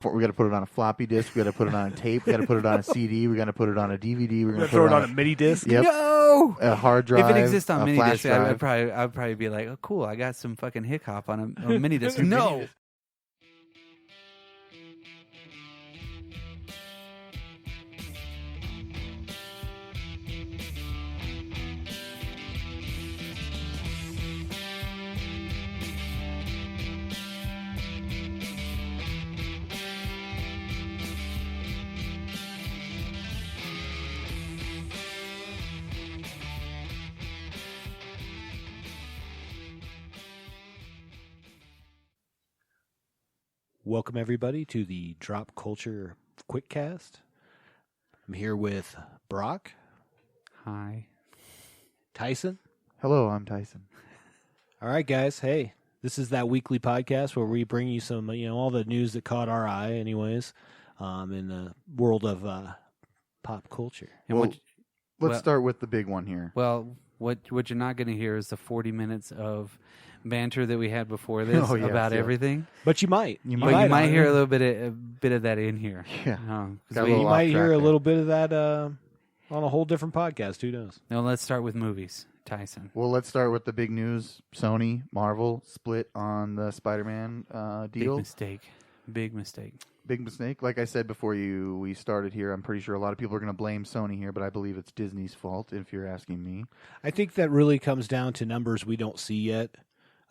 We got to put it on a floppy disk. We got to put it on a tape. We got to put it on a CD. We got to put it on a DVD. We're going to throw it on a mini disc. Yep. No, A hard drive. if it exists on a mini flash disc, drive. I'd probably be like, oh, cool, I got some fucking hick-hop on a mini disc. No. Welcome, everybody, to the Drop Culture Quickcast. I'm here with Brock. Hi. Tyson. Hello, I'm Tyson. All right, guys. Hey, this is that weekly podcast where we bring you some, all the news that caught our eye, anyways, in the world of pop culture. And Let's start with the big one here. Well, what you're not going to hear is the 40 minutes of banter that we had before this about everything. But you might. You might hear a bit of that in here. Yeah. You might hear a little bit of that on a whole different podcast. Who knows? Now let's start with movies, Tyson. Well, let's start with the big news. Sony, Marvel split on the Spider-Man deal. Big mistake. Big mistake. Like I said before we started here, I'm pretty sure a lot of people are going to blame Sony here, but I believe it's Disney's fault, if you're asking me. I think that really comes down to numbers we don't see yet.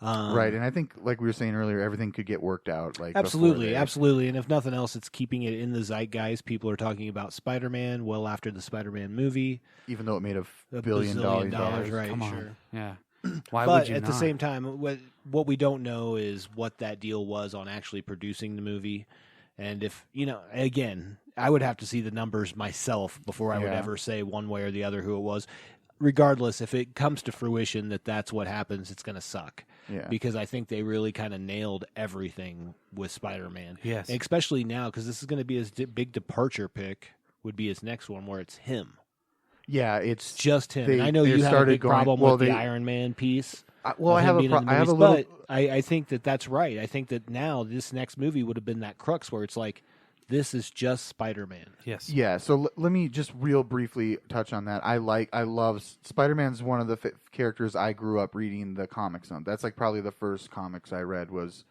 Right, and I think, like we were saying earlier, everything could get worked out. Absolutely. And if nothing else, it's keeping it in the zeitgeist. People are talking about Spider-Man well after the Spider-Man movie. Even though it made $1 billion. Right, Come on. Sure. Yeah. Why but would you at not? the same time, what we don't know is what that deal was on actually producing the movie. And if, again, I would have to see the numbers myself before I would ever say one way or the other who it was. Regardless, if it comes to fruition that's what happens, it's going to suck. Yeah. Because I think they really kind of nailed everything with Spider-Man. Yes. Especially now, because this is going to be his big departure pick, would be his next one, where it's him. Yeah, it's just him. And I know you have a big problem with the Iron Man piece. I have a little... But I think that's right. I think that now this next movie would have been that crux where it's like, this is just Spider-Man. Yes. Yeah, so let me just real briefly touch on that. I love Spider-Man's one of the characters I grew up reading the comics on. That's like probably the first comics I read was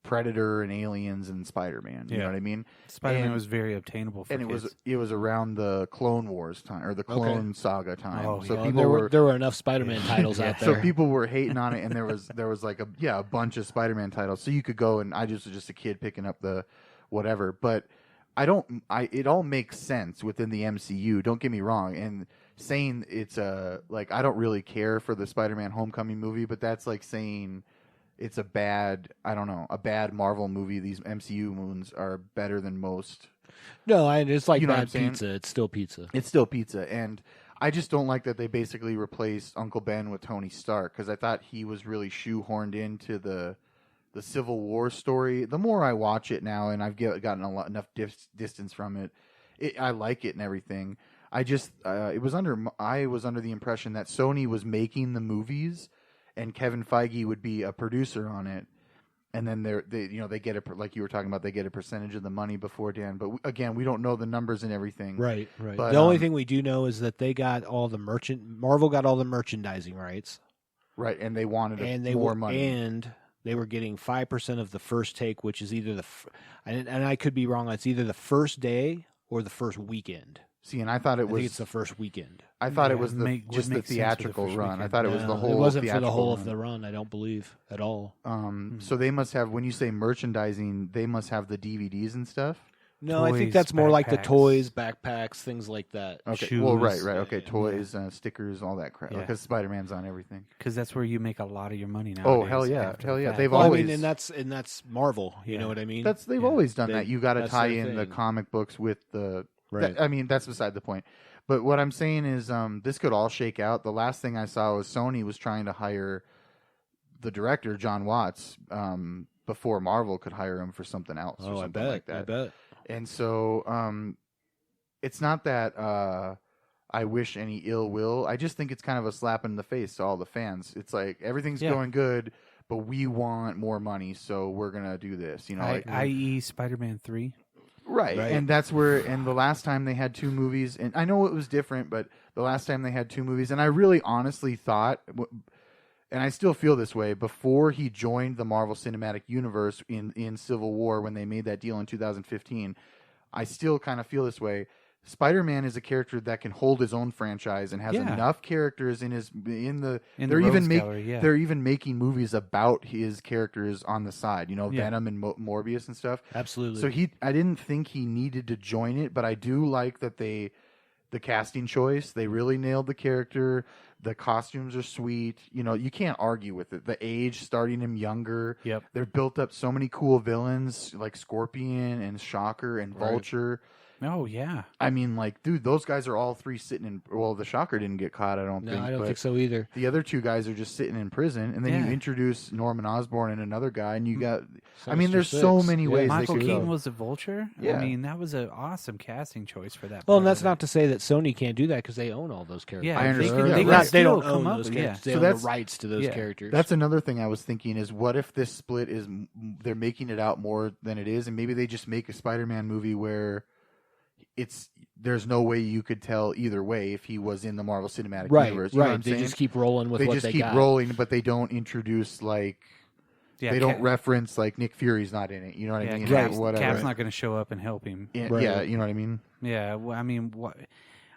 Predator and Aliens and Spider-Man. You know what I mean? Spider-Man was very obtainable for kids. It was around the Clone Wars time or the Clone Saga time. Oh, so there were enough Spider-Man titles out there. So people were hating on it, and there was like a bunch of Spider-Man titles. So you could go, and I was just a kid picking up the whatever, but it all makes sense within the MCU. Don't get me wrong. And saying it's I don't really care for the Spider-Man Homecoming movie, but that's like saying it's a bad Marvel movie. These MCU movies are better than most. No, it's like bad pizza. It's still pizza. It's still pizza. And I just don't like that they basically replaced Uncle Ben with Tony Stark, because I thought he was really shoehorned into the Civil War story. The more I watch it now, and I've gotten enough distance from it, I like it and everything. I was under the impression that Sony was making the movies, and Kevin Feige would be a producer on it, and then they get like you were talking about, they get a percentage of the money before Dan. But again, we don't know the numbers and everything. Right. But, the only thing we do know is that they got all the Marvel got all the merchandising rights. Right, and they wanted more money. And they were getting 5% of the first take, which is either and I could be wrong. It's either the first day or the first weekend. See, and I thought I think it's the first weekend. I thought it was just the theatrical run. I thought it was the whole. It wasn't for the whole run. of the run. I don't believe at all. So they must have, when you say merchandising, they must have the DVDs and stuff. No, I think that's more like the toys, backpacks, things like that. Okay, Shoes. well, right. Okay, toys, stickers, all that crap. Yeah. Because Spider-Man's on everything. Because that's where you make a lot of your money now. Oh, hell yeah. They've Well, always. I mean, and that's Marvel. You know what I mean? They've always done that. You got to that's tie their in thing. the comic books with the. Right. I mean, that's beside the point. But what I'm saying is, this could all shake out. The last thing I saw was Sony was trying to hire the director, John Watts, before Marvel could hire him for something else. Oh, or I something bet. like that. I bet. And so, it's not that I wish any ill will. I just think it's kind of a slap in the face to all the fans. It's like everything's going good, but we want more money, so we're gonna do this. I.e. Spider-Man 3. Right. And that's where, and the last time they had 2 movies, and I know it was different, but the last time they had 2 movies, and I really honestly thought, and I still feel this way, before he joined the Marvel Cinematic Universe in Civil War, when they made that deal in 2015, I still kind of feel this way. Spider-Man is a character that can hold his own franchise and has enough characters they're even making movies about his characters on the side, Venom and Morbius and stuff. Absolutely. So I didn't think he needed to join it, but I do like that the casting choice, they really nailed the character. The costumes are sweet. You can't argue with it. The age, starting him younger. Yep. They've built up so many cool villains like Scorpion and Shocker and Vulture. Oh, yeah. I mean, dude, those guys are all 3 sitting in... Well, the Shocker didn't get caught, I don't think. No, I don't think so either. The other 2 guys are just sitting in prison, and then you introduce Norman Osborn and another guy, and you got... there's so many ways Michael they could Keaton go. was the Vulture? Yeah. I mean, that was an awesome casting choice for that. Well, and that's not to say that Sony can't do that because they own all those characters. Yeah, I understand. They don't still own come up those with- characters. They So own the that's- rights to those characters. That's another thing I was thinking is, what if this split is... They're making it out more than it is, and maybe they just make a Spider-Man movie where... There's no way you could tell either way if he was in the Marvel Cinematic Universe. You know what I'm They saying? just keep rolling with They what just they keep got. rolling, but they don't introduce they don't reference Nick Fury's not in it. You know what I mean? Cap's Whatever. not going to show up and help him. Yeah, you know what I mean? Yeah, well, I mean,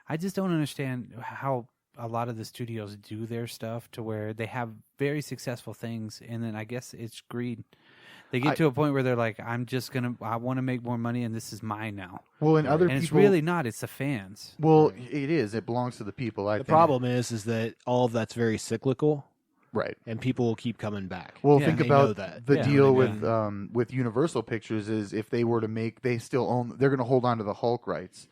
I just don't understand how a lot of the studios do their stuff to where they have very successful things, and then I guess it's greed. They get to a point where they're like, I want to make more money, and this is mine now. Well, and other people... it's really not. It's the fans. Well, it is. It belongs to the people, I think. The problem is that all of that's very cyclical. Right. And people will keep coming back. Well, Yeah, think they about know that. the Yeah, deal they with Universal Pictures is if they were to make... They still own... They're going to hold on to the Hulk rights.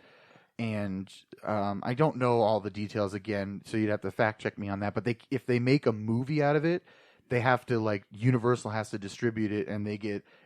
And I don't know all the details again, so you'd have to fact check me on that. But if they make a movie out of it, they have to Universal has to distribute it, and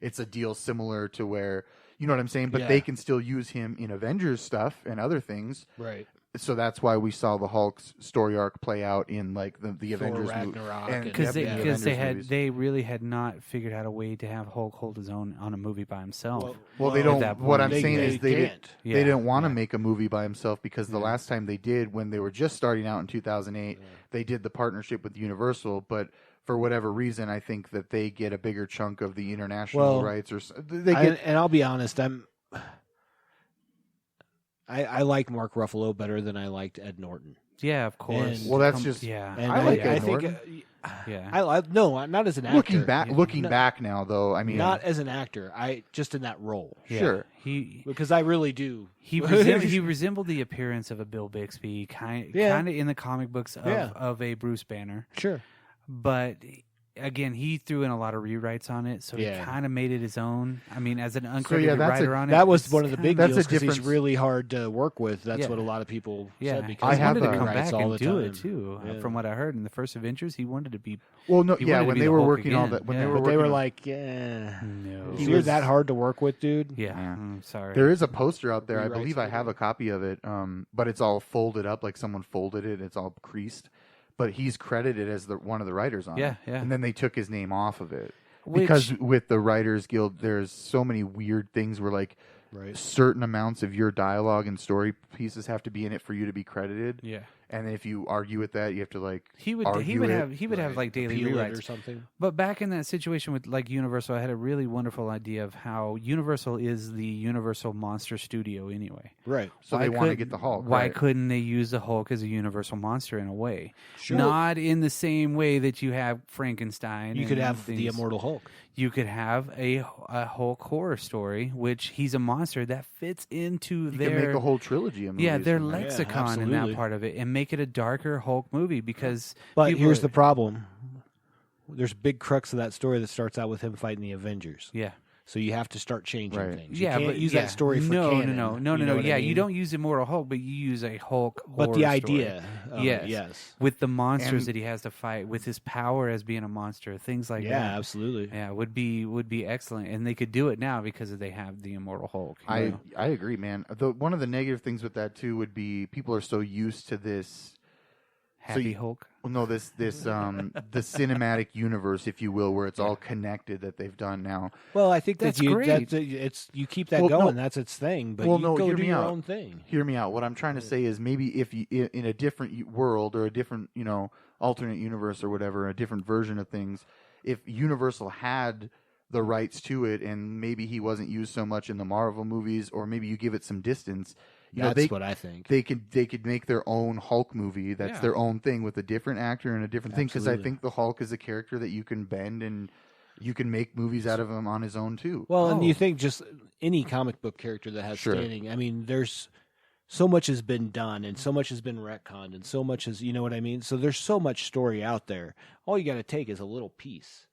it's a deal similar to where, you know what I'm saying? But they can still use him in Avengers stuff and other things. Right. So that's why we saw the Hulk's story arc play out in the Avengers Ragnarok movie. Because Avengers they really had not figured out a way to have Hulk hold his own on a movie by himself. Well, they don't. that What I'm point. saying is they can't. didn't want to make a movie by himself because the last time they did, when they were just starting out in 2008, they did the partnership with Universal, but for whatever reason, I think that they get a bigger chunk of the international rights, or they get. And I'll be honest, I like Mark Ruffalo better than I liked Ed Norton. Yeah, of course. Well, that's just. yeah. And I like I Ed think, Norton. Yeah. No, not as an actor. Looking back now, though, I mean, Not as an actor. Just in that role. Yeah. Sure. Because I really do. He resembled the appearance of a Bill Bixby, kind of in the comic books of a Bruce Banner. Sure. But again, he threw in a lot of rewrites on it, so he kind of made it his own. I mean, as an uncredited writer on it, that was one of the big that's deals a because he's difference. really hard to work with. That's what a lot of people said. Because he wanted to come rewrites back all and the do time. it too. From what I heard in the first Avengers, he wanted to be. Well, no, he yeah, wanted to when be they the were Hulk working all again. that, when Yeah. they were, But working they were on- like, yeah, No, you're that hard to work with, dude. Yeah, sorry. There is a poster out there. I Rewrites believe I have a copy of it, but it's all folded up, like someone folded it. It's all creased, but he's credited as one of the writers on it. Yeah. And then they took his name off of it because with the Writers Guild, there's so many weird things where certain amounts of your dialogue and story pieces have to be in it for you to be credited. Yeah. And if you argue with that, you have to he would have like daily Appeal it rewrites or something. But back in that situation with Universal, I had a really wonderful idea of how Universal is the Universal Monster Studio anyway. Right. So they want to get the Hulk. Why right? couldn't they use the Hulk as a Universal monster in a way? Sure. Not in the same way that you have Frankenstein. You could and have the things. Immortal Hulk. You could have a Hulk horror story, which he's a monster that fits into You their can make a whole trilogy of movies. yeah, their from that. lexicon in that part of it, and make it a darker Hulk movie because. But here's the problem. There's a big crux of that story that starts out with him fighting the Avengers. Yeah. So you have to start changing Right. things. You can't but use that story for canon. No. You know what I Yeah, mean? you don't use Immortal Hulk, but you use a Hulk. But horror the idea, story. of it, yes, with the monsters And- that he has to fight, with his power as being a monster, things like yeah, that. absolutely. Yeah, would be excellent, and they could do it now because they have the Immortal Hulk. you know? I agree, man. One of the negative things with that too would be people are so used to this. Happy Hulk. Well, no, this the cinematic universe, if you will, where it's all connected that they've done now. Well, I think That's that great. you keep that going. That's its thing. But you go hear do me your out. own thing. Hear me out. What I'm trying to say is maybe if you in a different world or a different alternate universe or whatever, a different version of things, if Universal had the rights to it and maybe he wasn't used so much in the Marvel movies, or maybe you give it some distance. That's what I think. They could make their own Hulk movie that's their own thing with a different actor and a different thing, because I think the Hulk is a character that you can bend and you can make movies out of him on his own too. Well, and you think just any comic book character that has standing. I mean, there's so much has been done and so much has been retconned and so much has, you know what I mean? So there's so much story out there. All you got to take is a little piece.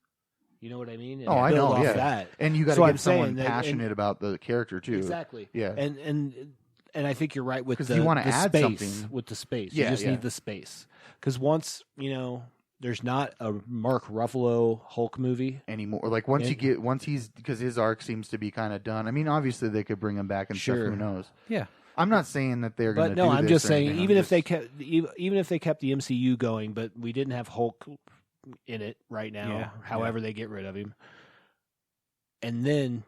You know what I mean? And I know, off that. And you got to get someone passionate about the character too. Exactly. Yeah. And I think you're right with you want to add space, something with the space. Yeah, you just need the space. Because once, there's not a Mark Ruffalo Hulk movie anymore. Like once because his arc seems to be kind of done. I mean, obviously they could bring him back and stuff. Who knows? Yeah. I'm not saying that they're going to. But no, I'm just saying even if they kept the MCU going, but we didn't have Hulk in it right now. However, they get rid of him, and then.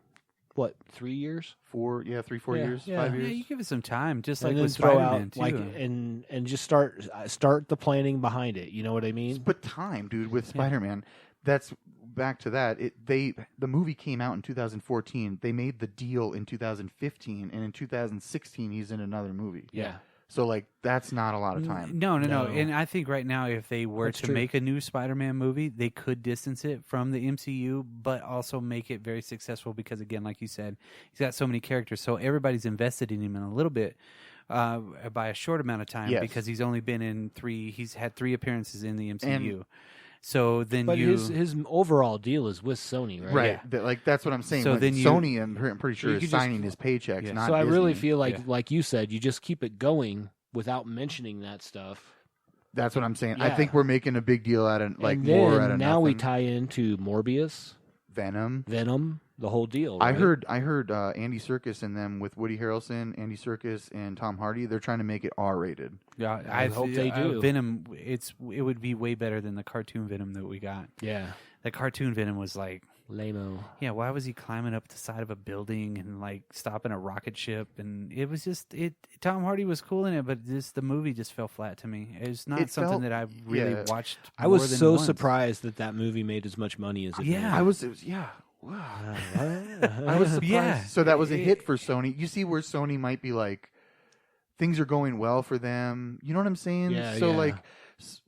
What, 3 years? 4 years, 5 years. Yeah, you give it some time, just like and with throw Spider-Man out too. and just start the planning behind it. You know what I mean? But time, dude, with Spider-Man, that's back to that. The movie came out in 2014. They made the deal in 2015, and in 2016 he's in another movie. Yeah. So like that's not a lot of time. No. And I think right now, if they were That's to true. make a new Spider-Man movie, they could distance it from the MCU, but also make it very successful because, again, like you said, he's got so many characters, so everybody's invested in him in a little bit by a short amount of time because he's only been in He's had 3 appearances in the MCU. So then his overall deal is with Sony, right? Right. Yeah. That's what I'm saying. So like then Sony, I'm pretty sure, is just- signing his paychecks. Not So I Disney. really feel like you said, you just keep it going without mentioning that stuff. That's what I'm saying. Yeah. I think we're making a big deal out of And more then out of now nothing. we tie into Morbius, Venom, the whole deal. Right? I heard Andy Serkis and them with Woody Harrelson, Andy Serkis, and Tom Hardy. They're trying to make it R-rated. Yeah, I hope they do. Venom, it would be way better than the cartoon Venom that we got. Yeah, The cartoon Venom was like lame-o. Yeah, why was he climbing up the side of a building and like stopping a rocket ship? And it was just Tom Hardy was cool in it, but the movie just fell flat to me. It's not something that I really watched. I was so once. surprised that movie made as much money as it did. Yeah. I was surprised. Yeah. So that was a hit for Sony. You see where Sony might be like, things are going well for them. You know what I'm saying? Yeah, so yeah. like,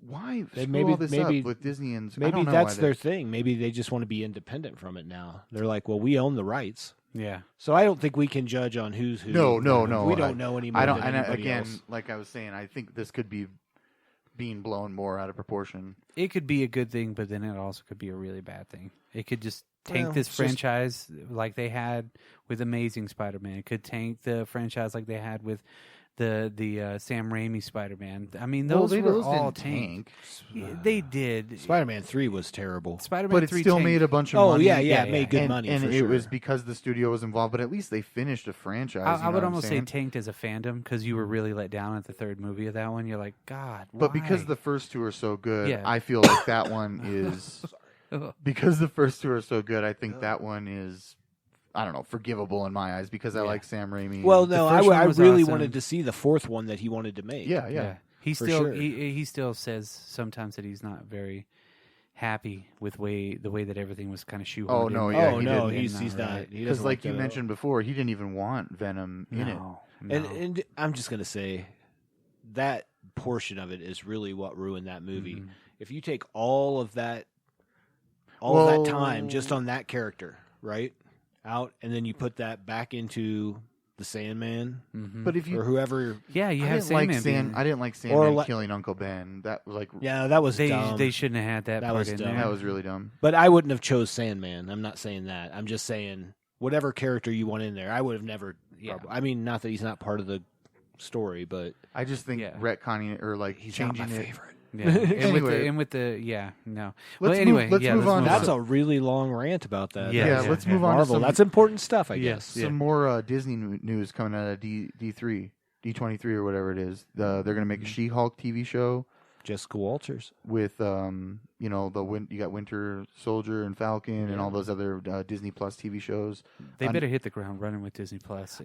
why screw maybe- all this maybe- up with Disney and I Maybe don't know that's why their thing. Maybe they just want to be independent from it now. They're like, well, we own the rights. Yeah. So I don't think we can judge on who's who. No. We don't know anymore. I don't. Than And anybody again, else. like I was saying, I think this could be being blown more out of proportion. It could be a good thing, but then it also could be a really bad thing. It could just tank Well, this it's just- franchise like they had with Amazing Spider-Man. It could tank the franchise like they had with the Sam Raimi Spider-Man. I mean, those were all didn't tank. They did. Spider-Man 3 was terrible. Spider-Man But it 3 still tanked. made a bunch of Oh, money. yeah, it made good and, money and for it sure. was because the studio was involved. But at least they finished a franchise. I you know would what I'm almost say saying? tanked as a fandom because you were really let down at the third movie of that one. You're like, God, But because why? the first two are so good, Yeah. I feel like that one is because the first two are so good. I think that one is, I don't know, forgivable in my eyes because I like Sam Raimi. Well, no, first one I was really awesome. wanted to see the fourth one that he wanted to make. yeah. He For still sure. he still says sometimes that he's not very happy with the way that everything was kind of shoehorned. Oh, in. no, yeah, Oh he no, didn't. he's not. Right. He Because doesn't like you that. mentioned before, he didn't even want Venom in it. No. And I'm just gonna say that portion of it is really what ruined that movie. Mhm. If you take all of that time just on that character, right, out, and then you put that back into the Sandman Mhm. But if you or whoever, yeah, you I have didn't like Sandman. being- I didn't like Or Sandman like- killing Uncle Ben. That was like yeah, that was they dumb. they shouldn't have had that That part was in dumb. there. that was really dumb. But I wouldn't have chose Sandman. I'm not saying that. I'm just saying whatever character you want in there. I would have never. Yeah. I mean, not that he's not part of the story, but I just think Yeah. retconning it or like he's not changing my it. favorite. Yeah. Anyway. and with the yeah, no. Let's But anyway, move on to That's a really long rant about that. Yeah, Yeah, let's move on to Marvel. some, That's important stuff, I Yeah. guess. some more Disney news coming out of D23 or whatever it is. They're going to make a She-Hulk TV show. Jessica Walters. with you got Winter Soldier and Falcon and all those other Disney Plus TV shows. They better hit the ground running with Disney Plus.